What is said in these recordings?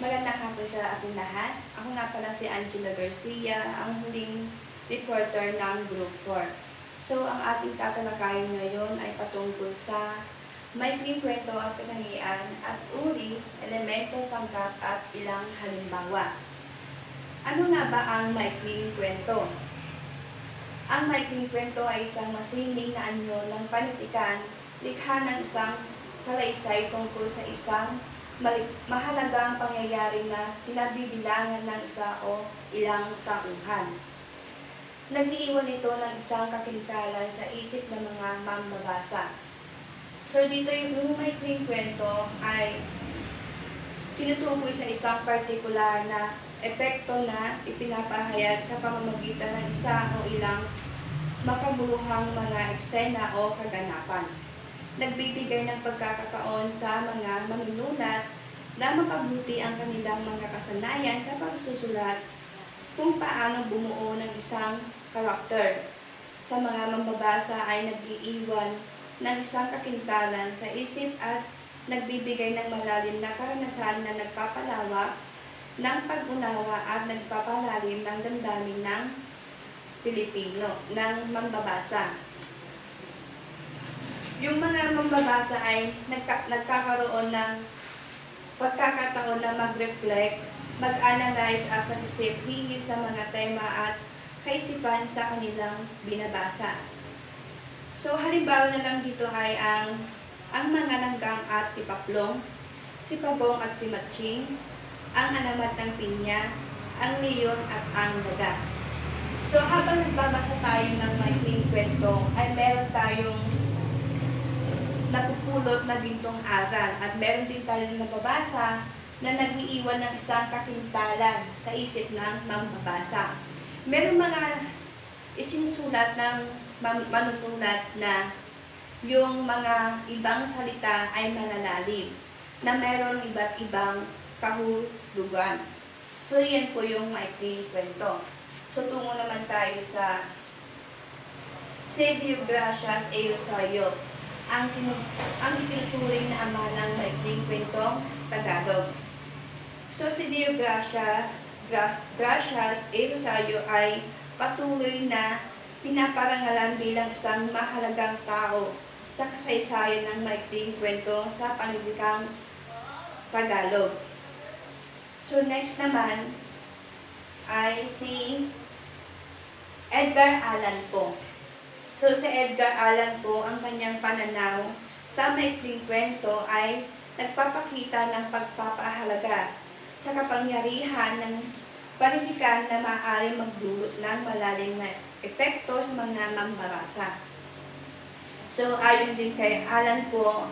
Magandang hapon sa ating lahat. Ako nga pala si Angela Garcia, ang huling reporter ng Group 4. So, ang ating tatalakayin ngayon ay patungkol sa maikling kwento at katangian at uri, elemento, sangkap at ilang halimbawa. Ano nga ba ang maikling kwento? Ang maikling kwento ay isang masining na anyo ng panitikan, likha ng isang salaysay tungkol sa isang mahalagang pangyayari na kinabibilangan ng isa o ilang tauhan. Nag-iiwan ito ng isang kakintalan sa isip ng mga mambabasa. So dito yung maikling kwento ay tinutukoy sa isang partikular na epekto na ipinapahayag sa pamamagitan ng isa o ilang makabuluhang mga eksena o kaganapan. Nagbibigay ng pagkakataon sa mga manunulat na mapabuti ang kanilang mga kasanayan sa pagsusulat kung paano bumuo ng isang karakter. Sa mga mambabasa ay nag-iiwan ng isang kakintalan sa isip at nagbibigay ng malalim na karanasan na nagpapalawak ng pag-unawa at nagpapalalim ng damdamin ng Pilipino, ng mambabasa. Yung mga mambabasa ay nagkakaroon ng pagkakataon na mag-reflect, mag-analyze at mag-isip hinggil sa mga tema at kaisipan sa kanilang binabasa. So, halimbawa na lang dito ay ang mga nanggang at tipaklong, si Pabong at si Matching, ang alamat ng pinya, ang leon at ang daga. So, habang nagbabasa tayo ng maikling kwento, ay meron tayong napupulot na gintong aral at meron din tayong nababasa na nag-iiwan ng isang kakintalan sa isip ng mambabasa. Meron mga isinusulat ng manunulat na yung mga ibang salita ay malalalim, na meron iba't ibang kahulugan. So, yan po yung maikling kwento. So, tungo naman tayo sa Sergio Gracias A. Rosario, ang itinuturing na ama ng maikling kwentong Tagalog. So, si Sergio Gracias A. Rosario ay patuloy na pinaparangalan bilang isang mahalagang tao sa kasaysayan ng maikling kwento sa panlilikang Tagalog. So, next naman ay si Edgar Allan Poe. So, si Edgar Allan Poe, ang kanyang pananaw sa maikling kwento ay nagpapakita ng pagpapahalaga sa kapangyarihan ng panitikan na maaaring magdulot ng malalim na epekto sa mga mambabasa. So, ayon din kay Allan Poe,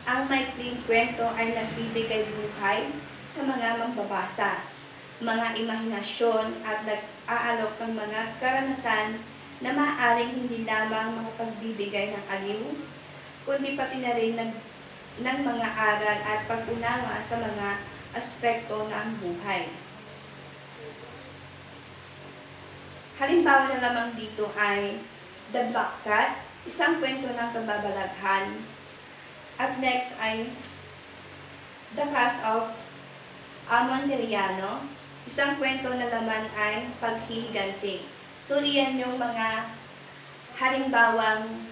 ang maikling kwento ay nagbibigay buhay sa mga mambabasa, mga imahinasyon at nag-aalok ng mga karanasan na maaaring hindi lamang makapagbibigay ng aliw, kundi pati na rin ng mga aral at pag-unawa sa mga aspekto ng buhay. Halimbawa na lamang dito ay The Black Cat, isang kwento ng kababalaghan. At next ay The Case of Amontillado, isang kwento na laman ay paghihiganti. So, iyan yung mga halimbawang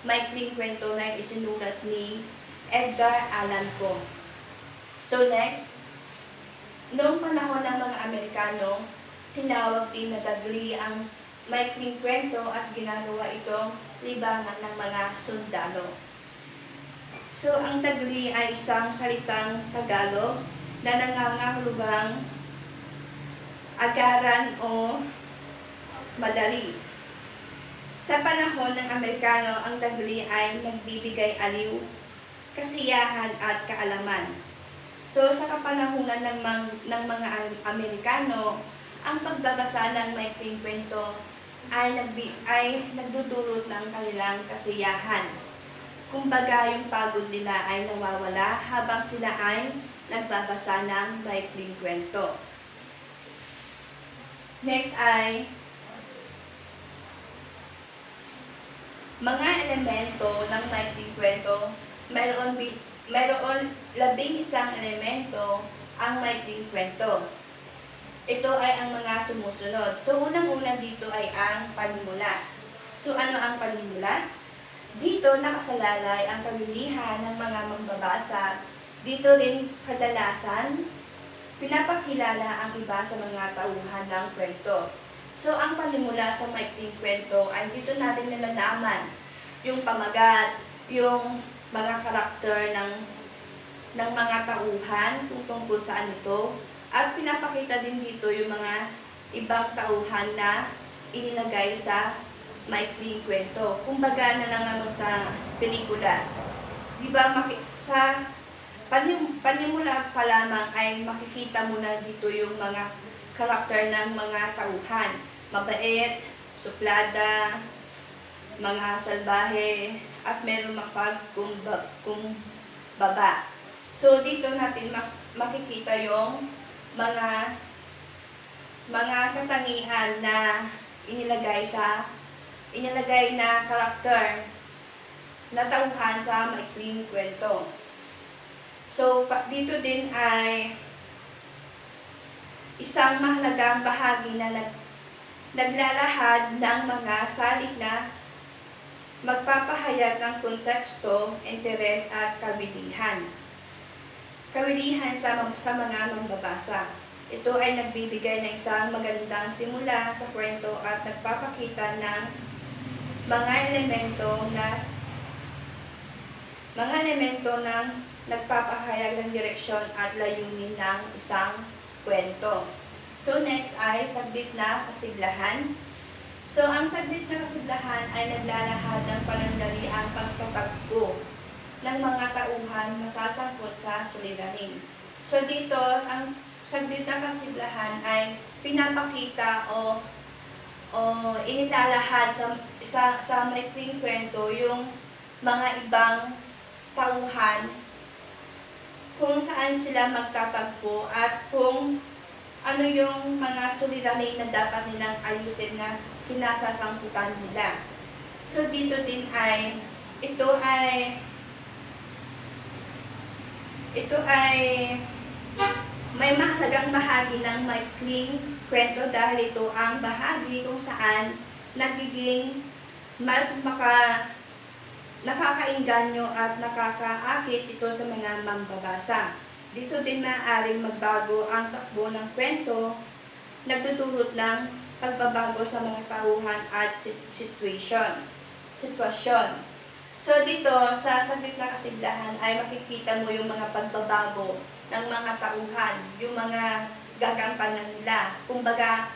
maikling kwento na isinulat ni Edgar Allan Poe. So, next, noong panahon ng mga Amerikano, tinawag din na dagli ang maikling kwento at ginagawa itong libangan ng mga sundalo. So, ang dagli ay isang salitang Tagalog na nangangahulugang agaran o madali. Sa panahon ng Amerikano, ang dagli ay nagbibigay aliw, kasiyahan at kaalaman. So, sa kapanahunan ng mga Amerikano, ang pagbabasa ng maikling kwento ay nagdudulot ng kanilang kasiyahan. Kumbaga, yung pagod nila ay nawawala habang sila ay nagbabasa ng maikling kwento. Next ay mga elemento ng maikling kwento. Mayroon 11 elemento ang maikling kwento. Ito ay ang mga sumusunod. So, unang-una dito ay ang panimula. So, ano ang panimula? Dito nakasalalay ang kabilihan ng mga mambabasa. Dito rin kadalasan pinapakilala ang iba sa mga tauhan ng kwento. So, ang panimula sa maikling kwento ay dito natin nalalaman yung pamagat, yung mga karakter ng mga tauhan kung tungkol saan ito. At pinapakita din dito yung mga ibang tauhan na inilagay sa maikling kwento. Kumbaga na lang naman sa pelikula. Diba, sa panimula pa lamang ay makikita mo na dito yung mga karakter ng mga tauhan. Mabait, suplada, mga salbahe, at meron mapagkumbaba. So, dito natin makikita yung mga katangian na inilagay na karakter na tauhan sa maikling kwento. So, dito din ay isang mahalagang bahagi na naglalahad ng mga salik na magpapahayag ng konteksto, interes at kabilihan sa mga mambabasa. Ito ay nagbibigay ng isang magandang simula sa kwento at nagpapakita ng mga elemento ng nagpapahayag ng direksyon at layunin ng isang kwento. So, next ay saglit na kasiglahan. So, ang saglit na kasiglahan ay naglalahad ng panandaliang pagtatagpo ng mga tauhan masasangkot sa suliranin. So, dito, ang saglit na kasiglahan ay pinapakita o inilalahad sa maikling kwento yung mga ibang tauhan kung saan sila magtatagpo at kung ano yung mga suliranin na dapat nilang ayusin na kinasasangkutan nila. So, dito din ay ito ay may mahalagang bahagi ng maikling kwento dahil ito ang bahagi kung saan nagiging mas nakakainganyo at nakakaakit ito sa mga mambabasa. Dito din maaaring magbago ang takbo ng kwento, nagdudulot ng pagbabago sa mga tauhan at sitwasyon. So dito, sa saglit na kasiglahan ay makikita mo yung mga pagbabago ng mga tauhan, yung mga gagampanan nila. Kumbaga,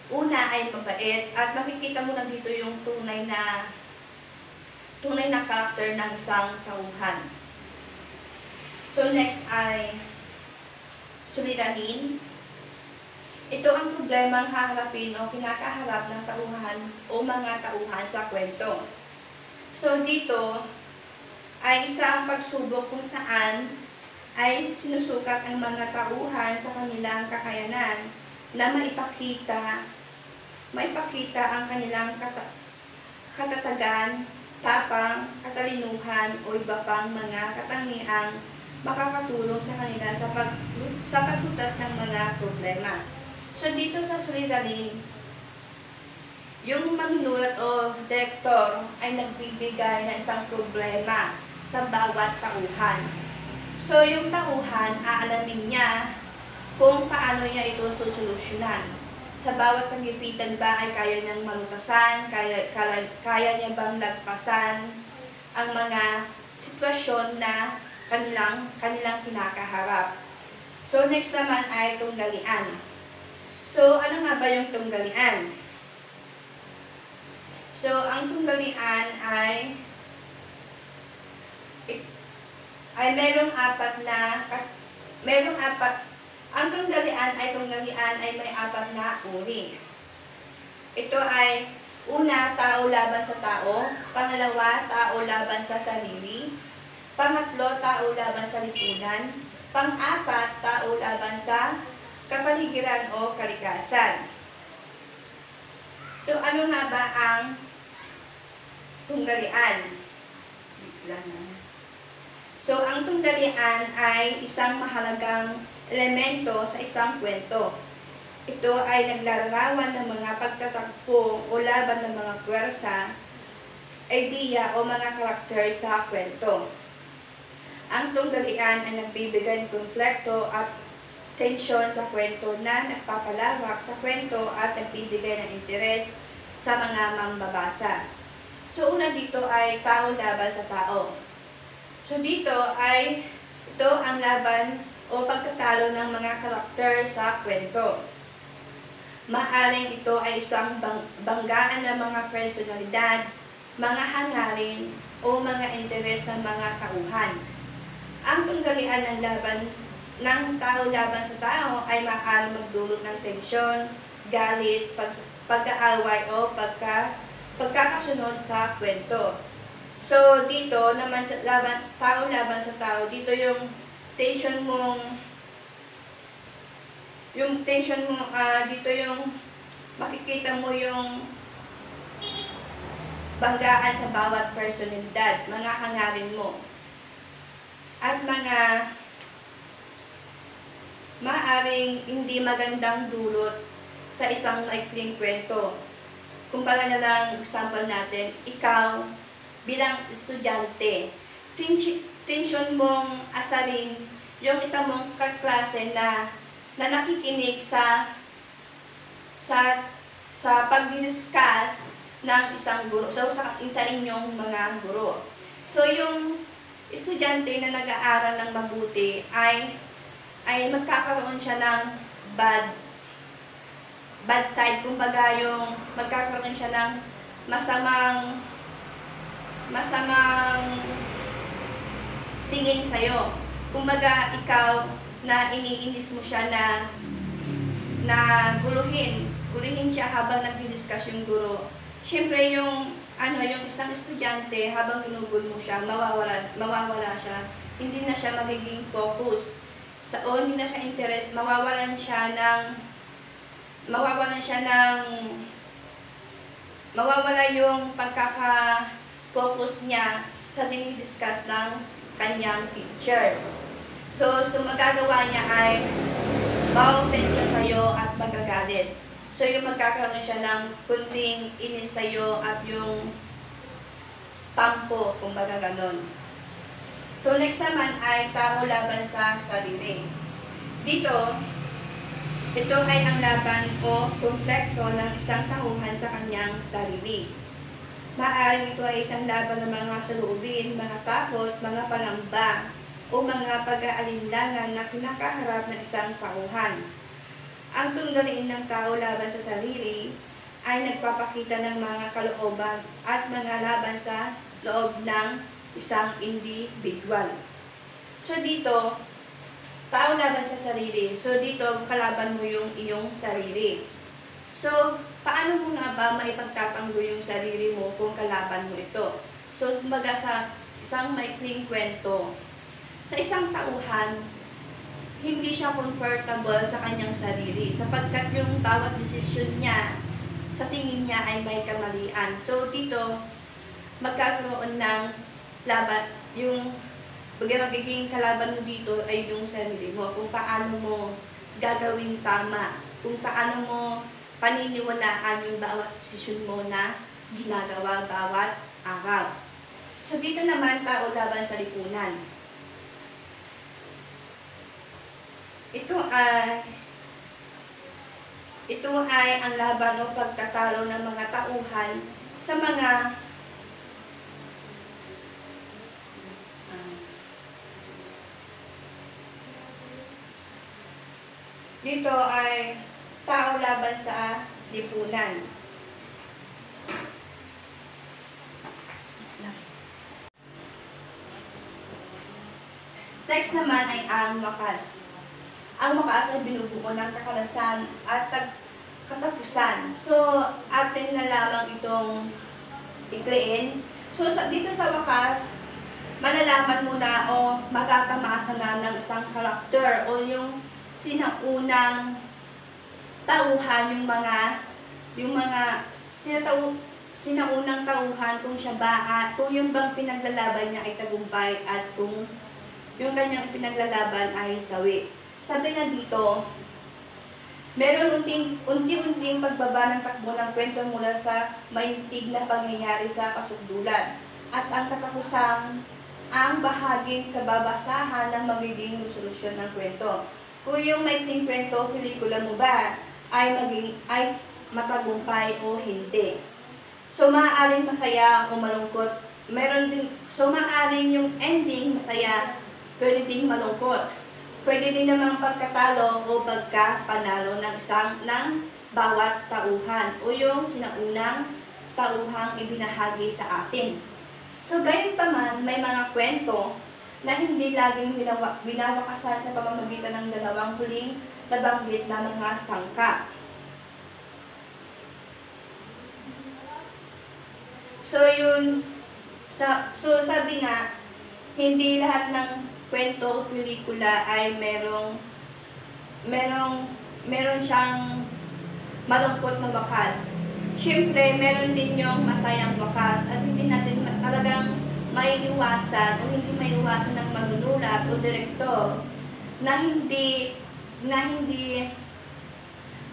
una ay mabait at makikita mo na dito yung tunay na karakter ng isang tauhan. So next ay suliranin. Ito ang problemang haharapin o kinakaharap ng tauhan o mga tauhan sa kwento. So dito ay isang pagsubok kung saan ay sinusukat ang mga tauhan sa kanilang kakayanan na maipakita ang kanilang katatagan, tapang, katalinuhan o iba pang mga katangiang makakatulong sa kanila sa paglutas ng mga problema. So dito sa suliranin, yung manunulat o direktor ay nagbibigay ng isang problema sa bawat tauhan. So yung tauhan, aalamin niya kung paano niya ito susolusyonan. Sa bawat kagipitan ba ay kaya niyang malutasan, kaya niya bang lagpasan ang mga sitwasyon na kanilang kinakaharap. So next naman ay tunggalian. So ano nga ba yung tunggalian? So ang tunggalian ay merong apat. Ang tunggalian ay may apat na uri. Ito ay una, tao laban sa tao. Pangalawa, tao laban sa sarili. Pangatlo, tao laban sa lipunan. Pang-apat, tao laban sa kapaligiran o kalikasan. So ano nga ba ang tunggalian? So ang tunggalian ay isang mahalagang elemento sa isang kwento. Ito ay naglalarawan ng mga pagtatakbo o laban ng mga puwersa, idea o mga karakter sa kwento. Ang tunggalian ay nagbibigay ng konflikto at tensyon sa kwento na nagpapalawak sa kwento at nagbibigay ng interes sa mga mambabasa. So, una dito ay tao laban sa tao. So, dito ay ito ang laban o pagtatalo ng mga karakter sa kwento. Maaring ito ay isang banggaan ng mga personalidad, mga hangarin, o mga interes ng mga tauhan. Ang tunggalian ng laban ng tao laban sa tao ay maaaring magdulot ng tensyon, galit, pag-aaway o pagkakasunod sa kwento. So, dito naman sa tao laban sa tao, dito yung tension mo, dito yung makikita mo yung banggaan sa bawat personalidad, mga hangarin mo, at mga maaaring hindi magandang dulot sa isang maikling kwento. Kumbaga na lang, example natin, ikaw bilang estudyante, tensyon mong asarin yung isang mong kaklase na nakikinig sa pag-discuss ng isang guro, so sa inyong mga guro. So, yung estudyante na nag-aaral ng mabuti ay magkakaroon siya ng bad side, kumbaga yung magkakaroon siya ng masamang tingin sa'yo. Kumbaga, ikaw na iniinis mo siya na guluhin siya habang nag-discuss yung guro. Siyempre, yung isang estudyante, habang ginugol mo siya, mawawala siya. Hindi na siya magiging focus. Hindi na siya interest, mawawala yung pagkaka-focus niya sa dinidiscuss ng kanyang teacher. So magagawa niya ay ma-open siya sa'yo at magagalit. So, yung magkakaroon siya ng kunting inis sa'yo at yung tampo, kumbaga ganon. So, next naman ay tao laban sa sarili. Dito, ito ay ang laban o konflikto ng isang tauhan sa kanyang sarili. Maaaring ito ay isang laban ng mga saloobin, mga takot, mga pangamba, o mga pag-aalinlangan na kinakaharap ng isang tauhan. Ang tunggalian ng tao laban sa sarili ay nagpapakita ng mga kalooban at mga laban sa loob ng isang individual. So dito, tao laban sa sarili. So dito, kalaban mo yung iyong sarili. So, paano mo nga ba maipagtatanggol yung sarili mo kung kalaban mo ito? So, kumbaga sa isang maikling kwento, sa isang tauhan, hindi siya comfortable sa kanyang sarili sapagkat yung bawat desisyon niya sa tingin niya ay may kamalian. So dito magkakaroon ng laban, yung magiging kalaban mo dito ay yung sarili mo, kung paano mo gagawin tama, kung paano mo paniniwalaan yung bawat desisyon mo na ginagawa bawat araw. So dito naman tao laban sa lipunan. Ito ay ang laban o pagtatalo ng mga tauhan sa mga dito ay tao laban sa lipunan. Next naman ay ang wakas. Ang wakas ay binubuo ng kakalasan at katapusan. So, atin na lamang itong ikliin. So, dito sa wakas, malalaman mo na o matatamasa na ng isang karakter o yung sinaunang tauhan, yung mga sinaunang tauhan, kung siya ba, kung yung bang pinaglalaban niya ay tagumpay at kung yung kanyang pinaglalaban ay sawi. Sabi nga dito, meron unti-unting pagbaba ng takbo ng kwento mula sa maintig na pangyayari sa kasukdulan at ang katapusang ang bahaging kababasahan ng magiging resolusyon ng kwento. Kung yung maikling kwento, pelikula mo ba ay matagumpay o hindi. So maaaring masaya o malungkot. Maaaring yung ending masaya, pwede ding malungkot. Pwede din namang pagkatalo o pagkapanalo ng bawat tauhan o yung sinaunang tauhang ibinahagi sa atin. So gayon pa man, may mga kwento na hindi laging binawakasan sa pamamagitan ng dalawang huling nabanggit na mga sangka. So sabi nga, hindi lahat ng kwento o pelikula ay meron siyang malungkot na wakas. Siyempre, meron din yung masayang wakas at hindi natin talagang maiiwasan o hindi maiiwasan ng manunulat o direktor na hindi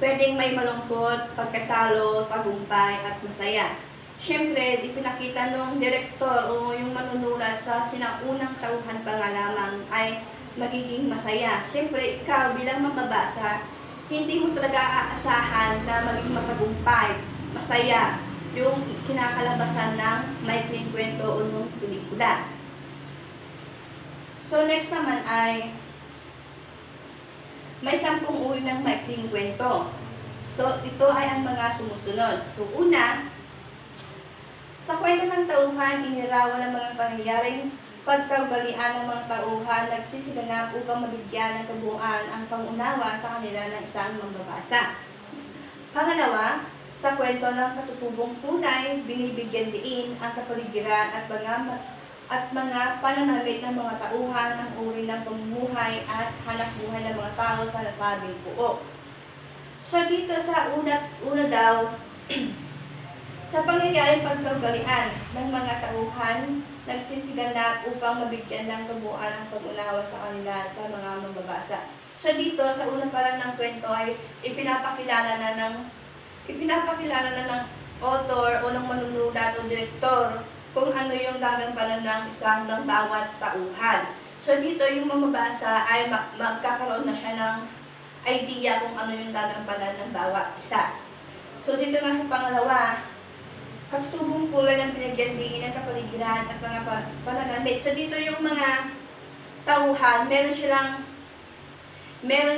pwedeng may malungkot, pagkatalo, tagumpay at masaya. Siyempre, ipinakita nung direktor o yung manunulat sa sinaunang tauhan pa nga lamang ay magiging masaya. Siyempre, ikaw bilang mababasa, hindi mo talaga aasahan na maging matagumpay, masaya, yung kinakalabasan ng maikling kwento o ng pelikula. So, next naman ay may 10 uri ng maikling kwento. So, ito ay ang mga sumusunod. So, una, sa kwento ng tauhan, inirawan ng mga pangyayaring pagkaugalian ng mga tauhan, nagsisiganap upang mabigyan ng kabuuan ang pangunawa sa kanila ng isang mambabasa. Pangalawa, sa kwento ng katutubong tunay, binibigyan diin ang kapaligiran at mga pananamit ng mga tauhan, ang uri ng pamumuhay at hanapbuhay ng mga tao sa nasabing buo. So dito sa una daw, sa pangyayaring pagkaugalian ng mga tauhan, nagsisiganap upang mabigyan ng kabuuan ang pag-unawa sa kanila sa mga mambabasa. So dito, sa una pa lang ng kwento ay ipinapakilala na ng author o ng manunulat o direktor kung ano yung gagampanan ng bawat tauhan. So dito, yung mamabasa ay magkakaroon na siya ng idea kung ano yung gagampanan ng bawat isa. So dito nga sa pangalawa, katutubong kulay ng binigyan diin ng kapaligiran at mga pananamit. So dito yung mga tauhan, meron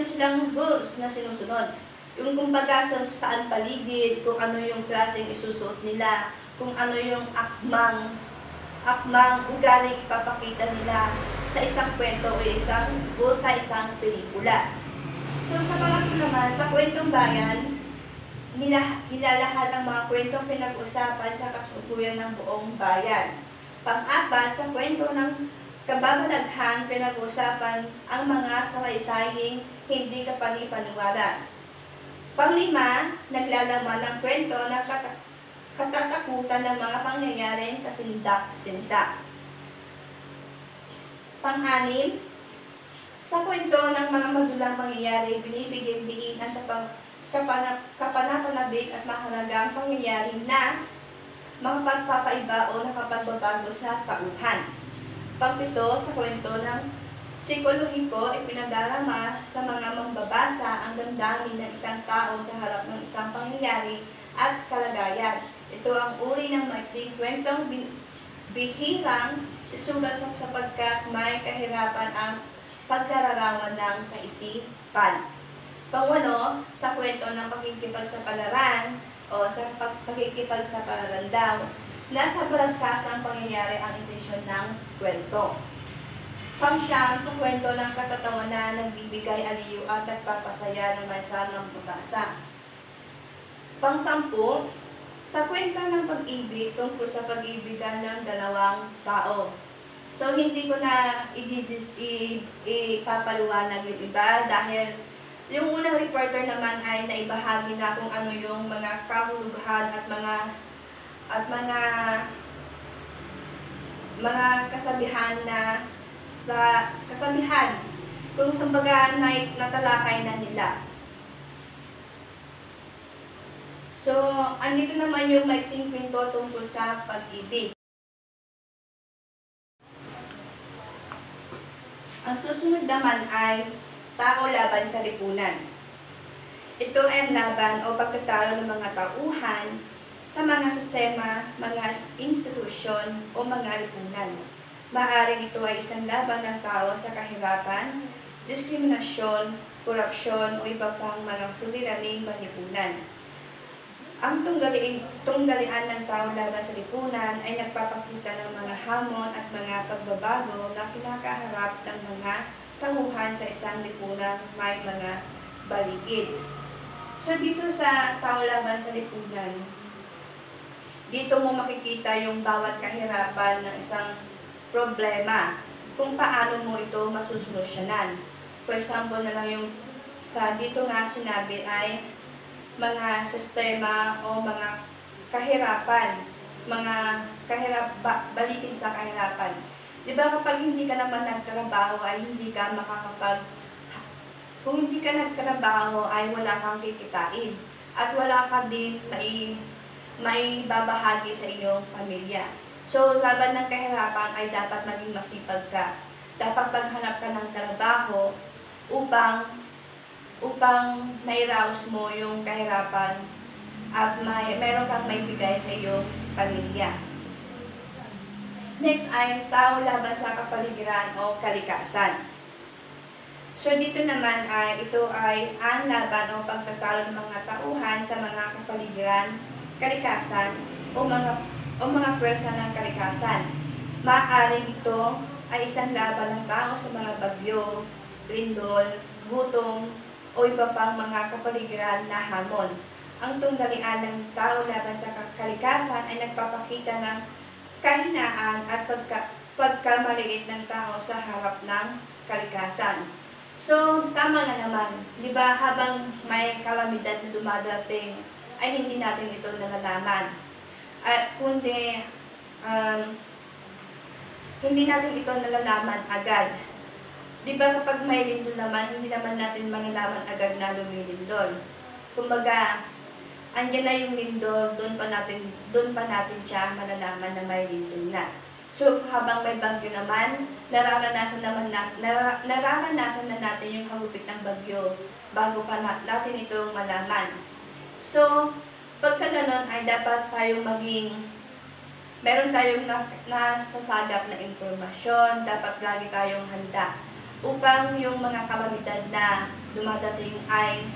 silang rules na sinusunod. Yung kumbaga saan paligid, kung ano yung klaseng isusuot nila, kung ano yung akmang ugaling ipapakita nila sa isang kwento o sa isang pelikula. So sa pangatlo naman, sa kwentong bayan, nilalahad ang mga kwentong pinag-usapan sa kasalukuyan ng buong bayan. Pang-apat, sa kwento ng kababalaghan, pinag-usapan ang mga salaysaying hindi kapani-paniwala. Pang-lima, naglalaman ng kwento na katatakutan ng mga pangyayaring kasindak-sindak. Pang-anim, sa kwento ng mga madulang pangyayari, binibigyan diin ang kapanapanabik at mahalagang pangyayari na makapagpapaiba o nakapagbabago sa tauhan. Pang-pito, sa kwento ng psikolohiko, ipinadarama sa mga mambabasa ang damdamin ng isang tao sa harap ng isang pangyayari at kalagayan. Ito ang uri ng maikling kwentong bihirang isulat sapagkat may kahirapan ang pagkararawan ng kaisipan. Pangwalo, sa kwento ng pakikipagsapalaran o sa pakikipagsapalaran daw, nasa balagtas ng pangyayari ang intensyon ng kwento. Pang-siyam, sa kwento ng katatawanan, nagbibigay aliw at nagpapasaya ng masamang babasa. Pang-sampu, sa kwento ng pag-ibig tungkol sa pag-ibigan ng dalawang tao. So, hindi ko na ipapaliwanag yung iba dahil yung unang reporter naman ay naibahagi na kung ano yung mga kahulugan at mga kasabihan kung sambaga natalakay na nila. So, andito naman yung maikling kwento tungkol sa pag-ibig. Ang susunod naman ay tao laban sa lipunan. Ito ay ang laban o pagtatalo ng mga tauhan sa mga sistema, mga institusyon o mga lipunan. Maaaring ito ay isang laban ng tao sa kahirapan, diskriminasyon, korupsyon o iba pang mga suliraning panlipunan. Ang tunggalian ng tao laban sa lipunan ay nagpapakita ng mga hamon at mga pagbabago na kinakaharap ng mga tauhan sa isang lipunan may mga baligid. So dito sa tao laban sa lipunan, dito mo makikita yung bawat kahirapan ng isang problema, kung paano mo ito masusolusyonan. For example na lang yung sa dito nga sinabi ay mga sistema o mga kahirapan, balikin sa kahirapan. Di ba kapag hindi ka naman nagtrabaho ay hindi ka kung hindi ka nagtrabaho ay wala kang kikitain at wala ka din may babahagi sa iyong pamilya. So, laban ng kahirapan ay dapat maging masipag ka. Dapat maghanap ka ng trabaho upang mairaos mo yung kahirapan at meron kang maibigay sa iyong pamilya. Next ay tao laban sa kapaligiran o kalikasan. So dito naman ito ay ang laban o pagtatalo ng mga tauhan sa mga kapaligiran, kalikasan o mga pwersa ng kalikasan. Maaaring ito ay isang laban ng tao sa mga bagyo, lindol, gutom, o iba pang mga kapaligiran na hamon. Ang tunggalian ng tao laban sa kalikasan ay nagpapakita ng kahinaan at pagkamaliit ng tao sa harap ng kalikasan. So, tama na naman. Di ba, habang may kalamidad na dumadating, ay hindi natin ito nalalaman. Kundi, hindi natin ito nalalaman agad. Di ba kapag may lindol naman, hindi naman natin malalaman agad na lumilindol. Kumbaga, andyan na yung lindol, doon pa natin siya malalaman na may lindol na. So, habang may bagyo naman, nararanasan na natin yung hagupit ng bagyo bago pa natin itong malaman. So, pagka ganon ay dapat tayong meron tayong nasasagap na impormasyon, dapat lagi tayong handa upang yung mga kalamidad na dumadating ay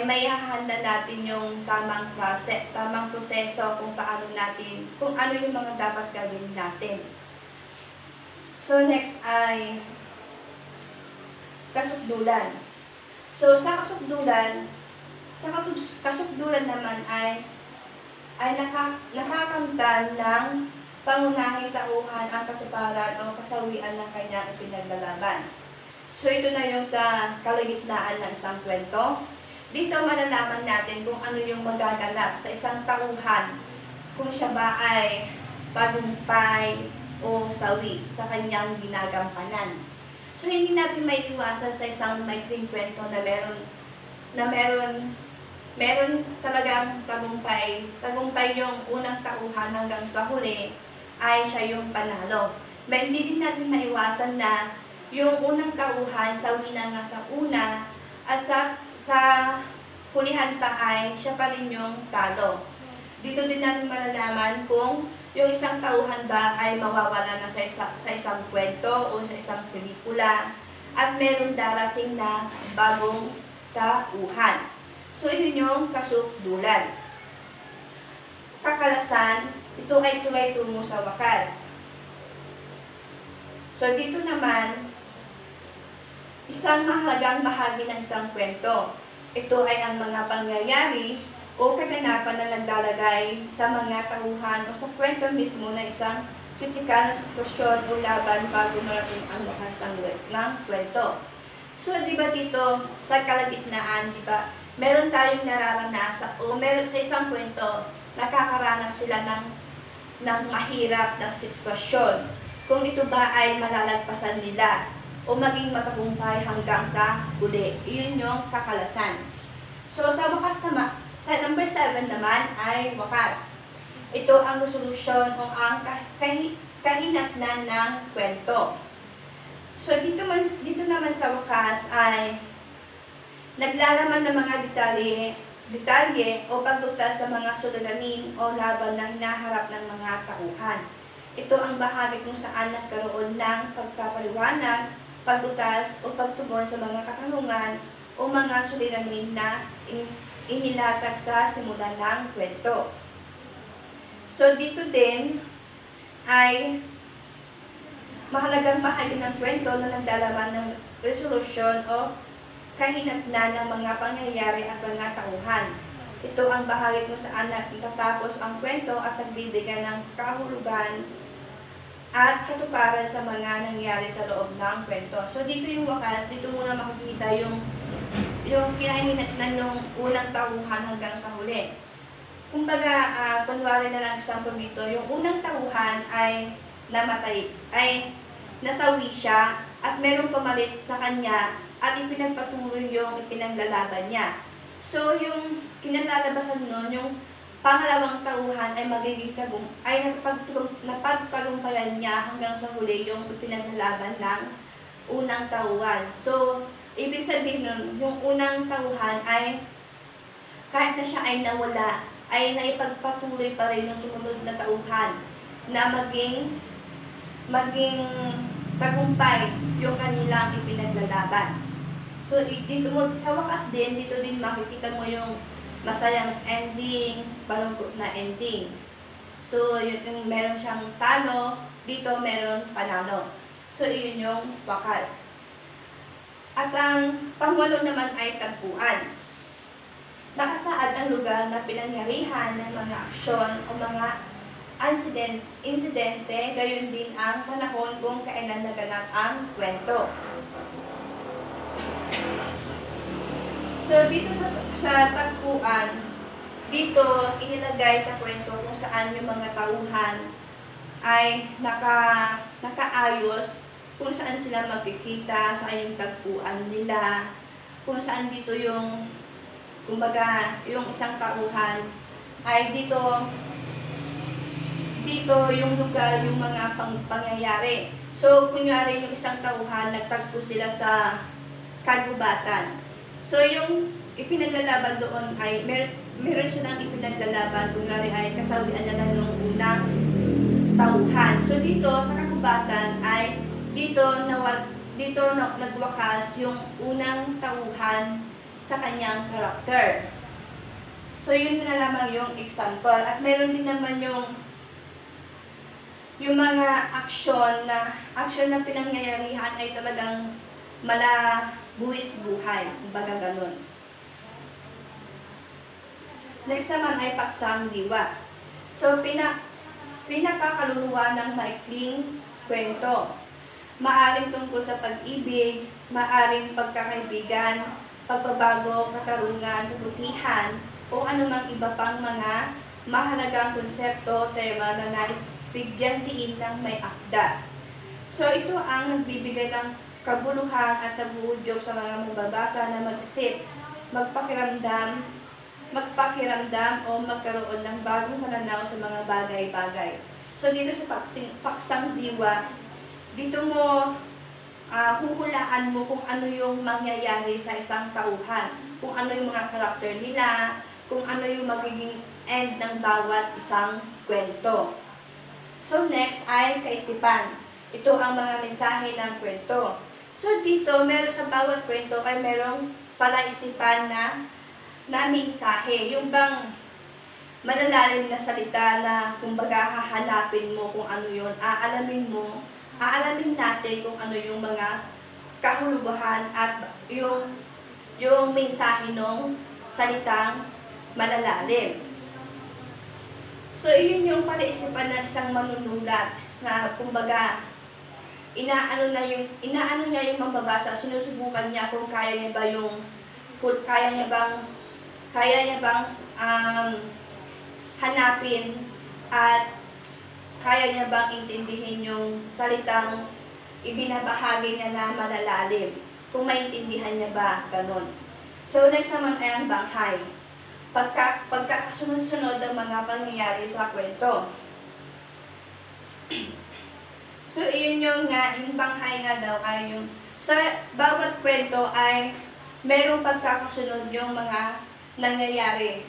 may hahanda natin yung tamang proseso kung ano yung mga dapat gawin natin. So next ay kasukdulan. So sa kasukdulan naman ay nakakamtan ng pangunahing tauhan ang katuparan o kasawian ng kanyang ipinaglalaban. So ito na yung sa kalagitnaan ng isang kwento. Dito malalaman natin kung ano yung magaganap sa isang tauhan, kung siya ba ay tagumpay o sawi sa kanyang ginagampanan. So hindi natin maiiwasan sa isang maikling kwento na meron talagang tagumpay. Tagumpay yung unang tauhan hanggang sa huli ay siya yung panalo. Hindi din natin maiwasan na yung unang tauhan sawi na nga sa una at sa hulihan pa ay siya pa rin yung talo. Dito din natin malalaman kung yung isang tauhan ba ay mawawala na sa isang kwento o sa isang pelikula at meron darating na bagong tauhan. So, yun yung kasukdulan. Kakalasan, ito ay tulay tungo sa wakas. So, dito naman, isang mahalagang bahagi ng isang kwento. Ito ay ang mga pangyayari o kaganapan na naglalagay sa mga tauhan o sa kwento mismo na isang kritikal na sitwasyon o laban bago marating ang wakas ng kwento. So, di ba dito, sa kalagitnaan, di ba, meron tayong nararanasan o meron sa isang kwento, nakakaranas sila ng mahirap na sitwasyon. kung ito ba ay malalagpasan nila o maging matagumpay hanggang sa huli. Iyon yung kakalasan. So, sa wakas naman, sa number 7 naman ay wakas. Ito ang resolusyon o ang kahinatnan ng kwento. So, dito naman sa wakas ay naglalaman ng mga detalye o paglutas sa mga suliranin o laban na hinaharap ng mga tauhan. Ito ang bahagi kung saan nagkaroon ng pagpapaliwanag, paglutas o pagtugon sa mga katanungan o mga suliranin na inilatag sa simulan ng kwento. So, dito din ay mahalagang bahagi ng kwento na naglalaman ng resolusyon o kahinatnan ng mga pangyayari at mga tauhan. Ito ang bahagi kung saan natatapos ang kwento at nagbibigay ng kahulugan at katuparan sa mga nangyari sa loob ng kwento. So, dito yung wakas, dito muna makikita yung kinahinatnan ng unang tauhan hanggang sa huli. Kumbaga, kunwari na lang example dito, yung unang tauhan ay namatay, ay nasawi siya at merong pamalit sa kanya at ipinagpatuloy yung ipinaglalaban niya. So, yung kinalalabasan nun, yung pangalawang tauhan ay magiging napagtagumpayan niya hanggang sa huli yung ipinaglalaban ng unang tauhan. So, ibig sabihin nun, yung unang tauhan ay kahit na siya ay nawala, ay naipagpatuloy pa rin yung sumunod na tauhan na maging tagumpay yung kanilang ipinaglalaban. So, dito mo, sa wakas din, dito din makikita mo yung masayang ending, malungkot na ending. So, yung meron siyang talo, dito meron panalo. So, iyon yung wakas. At ang pangwalo naman ay tagpuan. Nakasaad ang lugar na pinangyarihan ng mga aksyon o mga insidente, gayon din ang panahon kung kailan naganap ang kwento. So, dito sa tagpuan, dito inilagay sa kwento kung saan yung mga tauhan ay nakaayos, kung saan sila magkikita, saan yung tagpuan nila, kung saan dito yung, kumbaga, yung isang tauhan ay dito yung lugar, yung mga pangyayari. So, kunyari yung isang tauhan, nagtagpo sila sa kagubatan. So, yung ipinaglalaban doon ay, meron silang ipinaglalaban, kunyari ay kasawian na ng unang tauhan. So, dito sa kagubatan ay, dito nagwakas yung unang tauhan sa kanyang karakter. So, yun na lamang yung example. At meron din naman yung mga aksyon na pinangyayarihan ay talagang buwis buhay, kumbaga ganun. Next naman ay paksang diwa. So, pinakakaluluwa ng maikling kwento. Maaring tungkol sa pag-ibig, maaring pagkakaibigan, pagbabago, katarungan, kabutihan, o anumang iba pang mga mahalagang konsepto, tema na nais bigyang diin ng may akda. So, ito ang nagbibigay ng kabuluhan at nabuudyok sa mga magbabasa na mag-isip, magpakiramdam o magkaroon ng bagong pananaw sa mga bagay-bagay. So, dito sa paksang diwa, dito mo huhulaan mo kung ano yung mangyayari sa isang tauhan, kung ano yung mga karakter nila, kung ano yung magiging end ng bawat isang kwento. So, next ay kaisipan. Ito ang mga mensahe ng kwento. So, dito, meron sa bawat kwento ay merong palaisipan na mensahe. Yung bang malalalim na salita na kumbaga hahanapin mo kung ano yun, aalamin natin kung ano yung mga kahulugan at yung mensahe ng salitang malalalim. So, iyon yung palaisipan ng isang manunulat na kumbaga inaano niya yung mambabasa, sinusubukan niya kung kaya niya bang hanapin at kaya niya bang intindihin yung salitang ibinabahagi niya na malalalim? Kung maintindihan niya ba, ganun. So, next naman ay ang banghay. Pagkakasunod-sunod ang mga pangyayari sa kwento. So, iyon yung banghay nga daw ay yung sa bawat kwento ay merong pagkakasunod yung mga nangyayari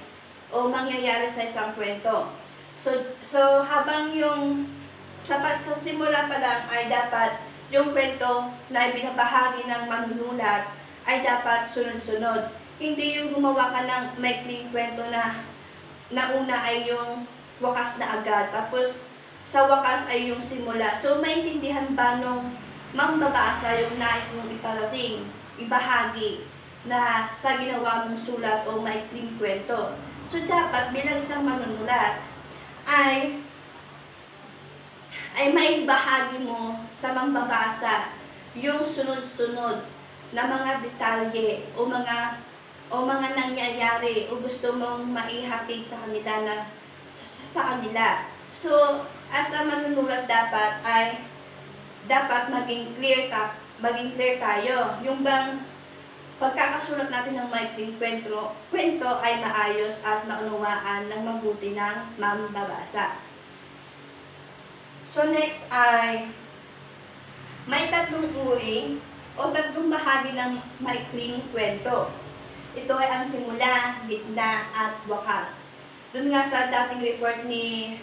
o mangyayari sa isang kwento. So habang yung sa simula pa lang ay dapat yung kwento na ibinabahagi ng manunulat ay dapat sunod-sunod. Hindi yung gumawa ka ng maikling kwento na nauna ay yung wakas na agad, tapos sa wakas ay yung simula. So maintindihan ba nung mambabasa yung nais mong iparating, ibahagi na sa ginawa mong sulat o maikling kwento? So dapat bilang isang manunulat ay maibahagi mo sa mambabasa yung sunod-sunod na mga detalye o mga nangyayari o gusto mong maihatid sa kanila na sa kanila. So, as a manunulat dapat maging clear tayo. Yung bang pagkakasulat natin ng maikling kwento ay maayos at maunawaan ng mabuti ng mambabasa. So next ay may tatlong uri o tatlong bahagi ng maikling kwento. Ito ay ang simula, gitna, at wakas. Doon nga sa dating report ni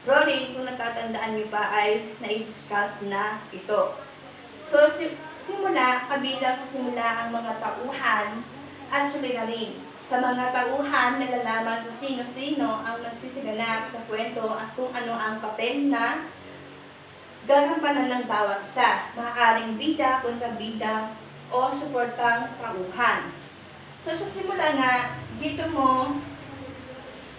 Rory, kung natatandaan niyo pa, ay na-discuss na ito. So simula, kabilang sa simula ang mga tauhan at suliranin. Sa mga tauhan, nalalaman kung sino-sino ang nagsisiganap sa kwento at kung ano ang papel na gagampanan ng bawat isa. Maaaring bida, kontrabida, o suportang tauhan. So sa simula nga, dito mo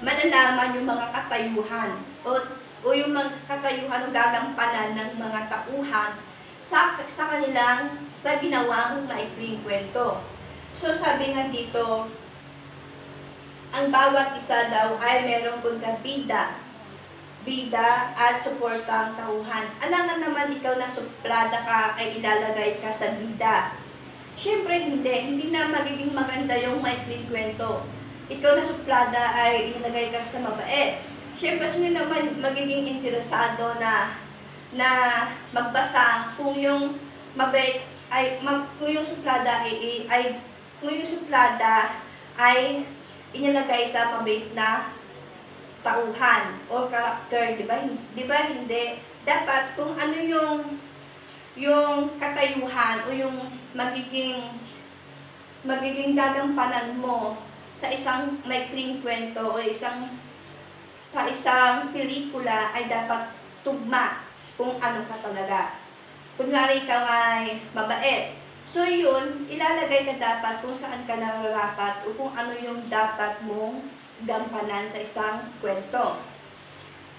malalaman yung mga katayuhan o yung mga katayuhan o gagampanan ng mga tauhan sa kanilang ginawang maikling kwento. So sabi nga dito, ang bawat isa daw ay merong kontrabida, bida at suportang tauhan. Alangan naman ikaw na suplada ka ay ilalagay ka sa bida. Siyempre hindi na magiging maganda yung maikling kwento. Ikaw na suplada ay ilalagay ka sa mabait. Siyempre sino naman magiging interesado na magbasa kung yung mabait kung yung suplada ay inilagay sa mabait na tauhan o karakter, di ba? Hindi. Dapat kung ano yung katayuhan o yung magiging gagampanan mo sa isang maikling kwento o sa isang pelikula ay dapat tugma kung ano ka talaga. Kunwari ikaw ay mabait. So yun, ilalagay ka dapat kung saan ka nararapat o kung ano yung dapat mong gampanan sa isang kwento.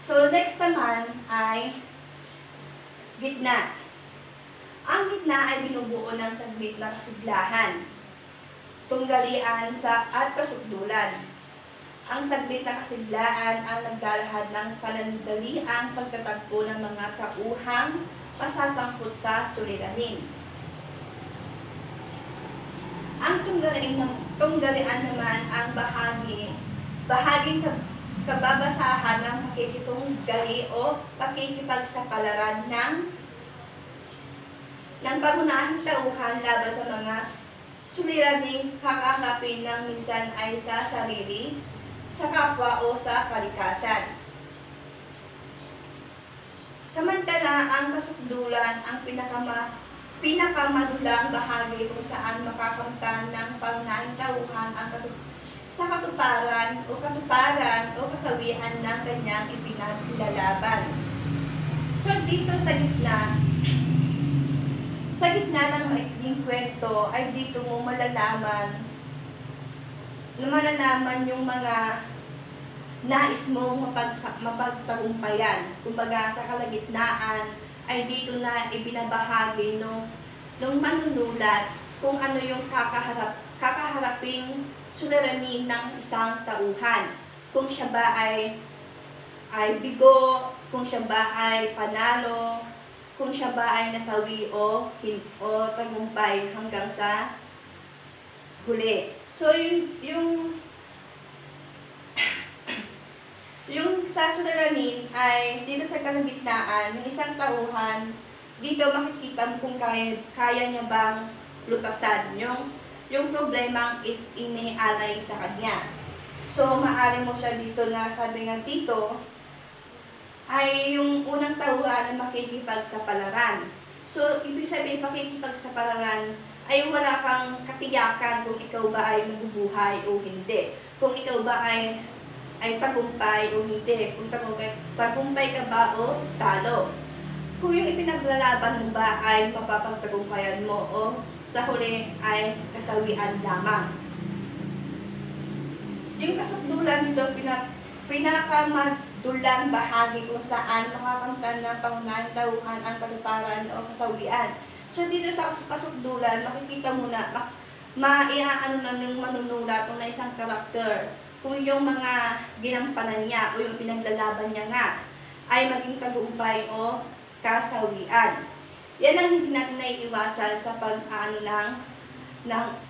So next naman ay gitna. Ang gitna ay binubuo ng saglit na kasiglahan, tunggalian at kasukdulan. Ang saglit na kasiglaan ang naglalahad ng panandaliang pagtatagpo ng mga tauhang masasangkot sa suliranin. Ang tunggalian naman ang bahaging kababasahan ng pakikitunggali o pakikipagsapalaran ng pangunahing tauhan laban sa mga suliraning kakaharapin ng minsan ay sa sarili, sa kapwa o sa kalikasan. Samantala, ang kasukdulan ang pinakamadulang bahagi kung saan makakamtan ng pangunahing tauhan sa katuparan o kasawian ng kanyang ipinaglalaban. So dito sa gitna ng maikling kwento ay dito mo malalaman yung mga nais mong mapagtagumpayan. Kumbaga sa kalagitnaan ay dito na ibinabahagi nung manunulat kung ano yung kakaharaping suliranin ng isang tauhan. Kung siya ba ay bigo, kung siya ba ay panalo, kung siya ba ay nasawi o tagumpay hanggang sa huli. So, yung sa suliranin ay dito sa kalagitnaan, yung isang tauhan, dito makikita mo kung kaya niya bang lutasan yung problemang is inialay sa kanya. So, maaari mo siya dito na sabi nga dito, ay yung unang tauhan na makikipagsapalaran. So, ibig sabihin makikipagsapalaran ay wala kang katiyakan kung ikaw ba ay mabubuhay o hindi. Kung ikaw ba ay tagumpay o hindi. Kung tagumpay ka ba o talo. Kung yung ipinaglalaban mo ba ay mapapagtagumpayan mo o sa huli ay kasawian lamang. Yung kasukdulan nito, pinakamadulang bahagi kung saan makakamtan ng pangunahing tauhan ang katuparan o kasawian. So, dito sa kasukdulan, makikita mo na, maiaano na yung manunulat o na isang karakter. Kung yung mga ginampanan niya o yung pinaglalaban niya nga ay maging tagumpay o kasawian. Yan ang hindi natin naiiwasan sa pag-aano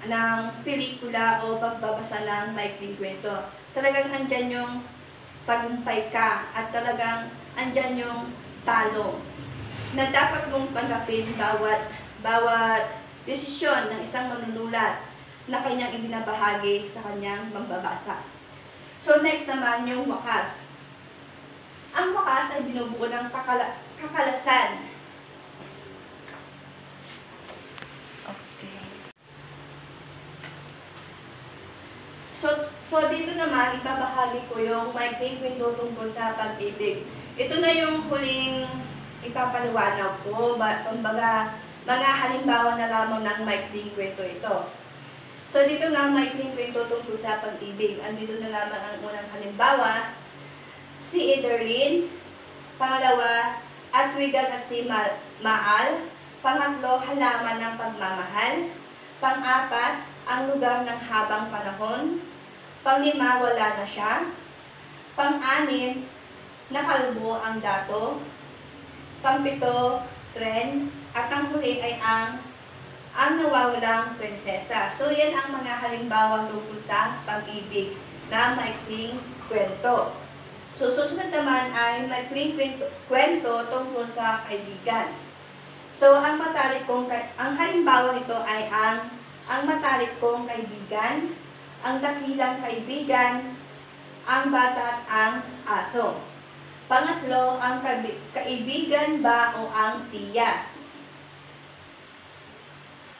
ng pelikula o pagbabasa ng maikling kwento. Talagang andyan yung tagumpay ka at talagang andyan yung talo na dapat mong tanggapin bawat desisyon ng isang manunulat na kanyang ibinabahagi sa kanyang mambabasa. So next naman yung wakas. Ang wakas ay binubuo ng kakalasan. Okay. So dito naman, ibabahagi ko yung maikling kwento tungkol sa pag-ibig. Ito na yung huling ipapaliwanag ko. Kumbaga, mga halimbawa na lamang ng maikling kwento ito. So dito nga maikling kwento tungkol sa pag-ibig. Andito na lamang ang unang halimbawa. Si Ederlyn. Pangalawa, Atwigan at si Maal. Pangatlo, halaman ng pagmamahal. Pang-apat, ang lugar ng habang panahon. Pang-lima, wala na siya. Pang-anim, nakalbo ang dato. Pang-pito, trend. At ang huli ay ang nawawalang prinsesa. So, yan ang mga halimbawa tungkol sa pag-ibig na maikling kwento. So, susunod naman ay maikling kwento tungkol sa kaibigan. So, ang halimbawa nito ay ang matalik kong kaibigan, ang dakilang kaibigan, ang bata at ang aso. Pangatlo, ang kaibigan ba o ang tiya.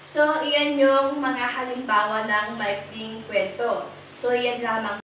So, iyan yung mga halimbawa ng maikling kwento. So, iyan lamang.